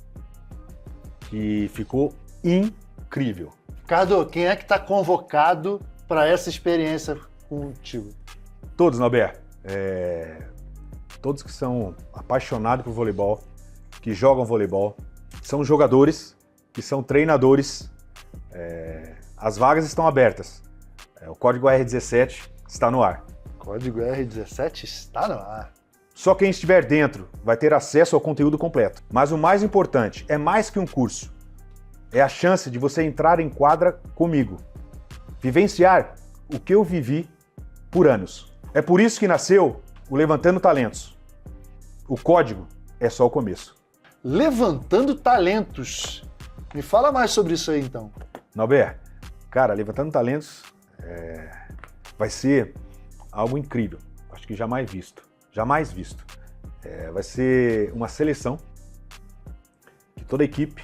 que ficou incrível. Ricardo, quem é que está convocado para essa experiência contigo? Todos, Norberto. Todos que são apaixonados por voleibol, que jogam voleibol, são jogadores, que são treinadores. As vagas estão abertas. O código R17 está no ar. Código R17 está no ar. Só quem estiver dentro vai ter acesso ao conteúdo completo. Mas o mais importante, é mais que um curso. É a chance de você entrar em quadra comigo. Vivenciar o que eu vivi por anos. É por isso que nasceu o Levantando Talentos. O código é só o começo. Levantando Talentos. Me fala mais sobre isso aí, então. Norberto, cara, Levantando Talentos vai ser algo incrível. Acho que jamais visto. Jamais visto. Vai ser uma seleção que toda a equipe,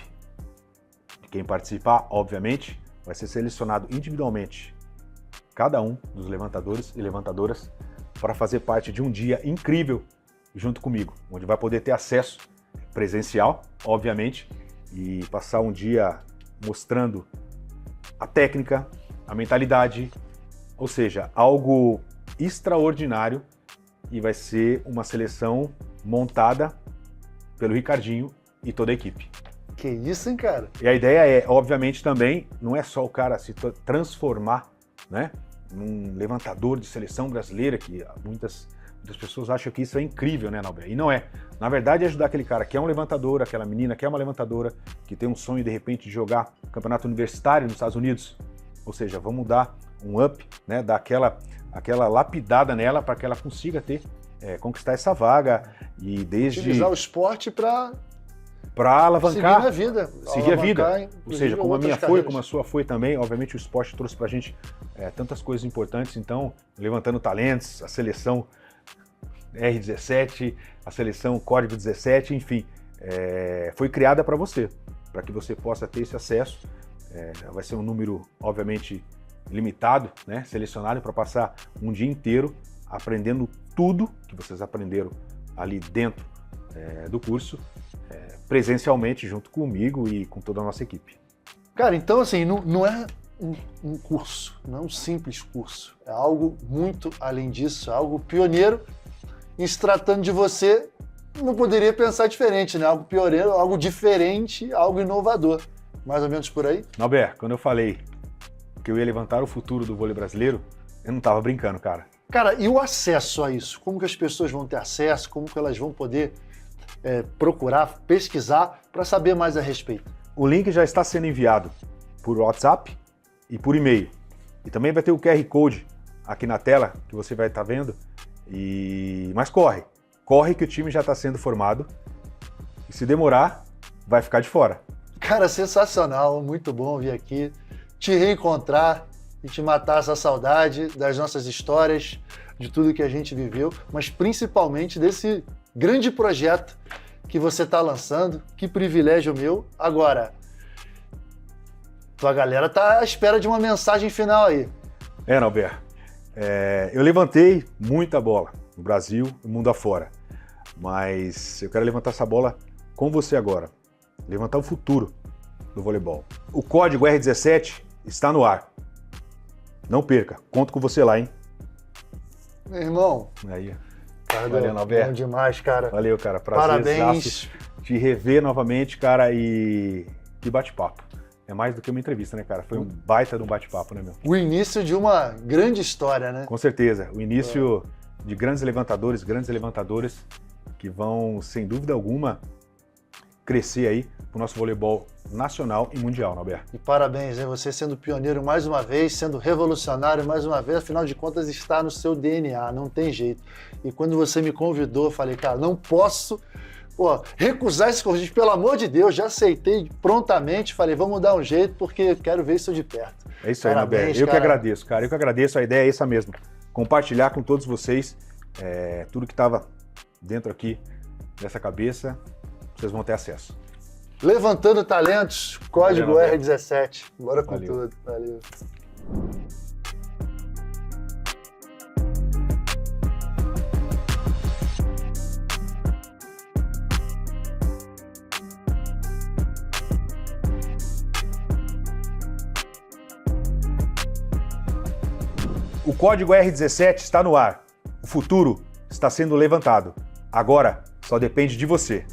quem participar, obviamente, vai ser selecionado individualmente, cada um dos levantadores e levantadoras, para fazer parte de um dia incrível junto comigo, onde vai poder ter acesso presencial, obviamente, e passar um dia mostrando a técnica, a mentalidade, ou seja, algo extraordinário, e vai ser uma seleção montada pelo Ricardinho e toda a equipe. Que isso, hein, cara? E a ideia é, obviamente, também, não é só o cara se transformar, né, num levantador de seleção brasileira, que muitas pessoas acham que isso é incrível, né, Norberto? E não é. Na verdade, é ajudar aquele cara que é um levantador, aquela menina que é uma levantadora, que tem um sonho, de repente, de jogar campeonato universitário nos Estados Unidos. Ou seja, vamos dar um up, né, dar aquela lapidada nela para que ela consiga conquistar essa vaga e desde... Utilizar o esporte para alavancar, seguir a vida. Seguir a vida. Ou seja, como a minha foi, como a sua foi também, obviamente o esporte trouxe pra gente tantas coisas importantes, então, Levantando Talentos, a seleção R17, a seleção Código 17, enfim, foi criada para você, para que você possa ter esse acesso. Vai ser um número, obviamente, limitado, né, selecionado para passar um dia inteiro aprendendo tudo que vocês aprenderam ali dentro do curso, presencialmente junto comigo e com toda a nossa equipe. Cara, então assim, não é um curso, não é um simples curso, é algo muito além disso, é algo pioneiro. E se tratando de você, não poderia pensar diferente, né? Algo pioneiro, algo diferente, algo inovador. Mais ou menos por aí? Norberto, quando eu falei que eu ia levantar o futuro do vôlei brasileiro, eu não tava brincando, cara. Cara, e o acesso a isso? Como que as pessoas vão ter acesso? Como que elas vão poder procurar, pesquisar para saber mais a respeito? O link já está sendo enviado por WhatsApp e por e-mail. E também vai ter o QR Code aqui na tela, que você vai estar vendo. Mas corre que o time já está sendo formado. E se demorar, vai ficar de fora. Cara, sensacional, muito bom vir aqui, te reencontrar e te matar essa saudade das nossas histórias, de tudo que a gente viveu, mas principalmente desse grande projeto que você está lançando. Que privilégio meu. Agora, tua galera tá à espera de uma mensagem final aí. Norberto, eu levantei muita bola no Brasil e no mundo afora, mas eu quero levantar essa bola com você agora, levantar o futuro do voleibol. O código R17 está no ar. Não perca, conto com você lá, hein? Meu irmão. Aí. Valeu, Norberto. Bom demais, cara. Valeu, cara. Parabéns. Te rever novamente, cara, e que bate-papo. É mais do que uma entrevista, né, cara? Foi um baita de um bate-papo, né, meu? O início de uma grande história, né? Com certeza. O início de grandes levantadoras que vão, sem dúvida alguma, crescer aí pro nosso voleibol nacional e mundial, Norberto. E parabéns, hein? Você sendo pioneiro mais uma vez, sendo revolucionário mais uma vez, afinal de contas está no seu DNA, não tem jeito. E quando você me convidou, eu falei, cara, não posso recusar esse convite, pelo amor de Deus, já aceitei prontamente, falei, vamos dar um jeito, porque quero ver isso de perto. É isso aí, Norberto. Eu que agradeço, cara, eu que agradeço, a ideia é essa mesmo, compartilhar com todos vocês tudo que estava dentro aqui dessa cabeça, vocês vão ter acesso. Levantando talentos, código Valeu, R17. Bora com Valeu. tudo. Valeu. O código R17 está no ar. O futuro está sendo levantado. Agora, só depende de você.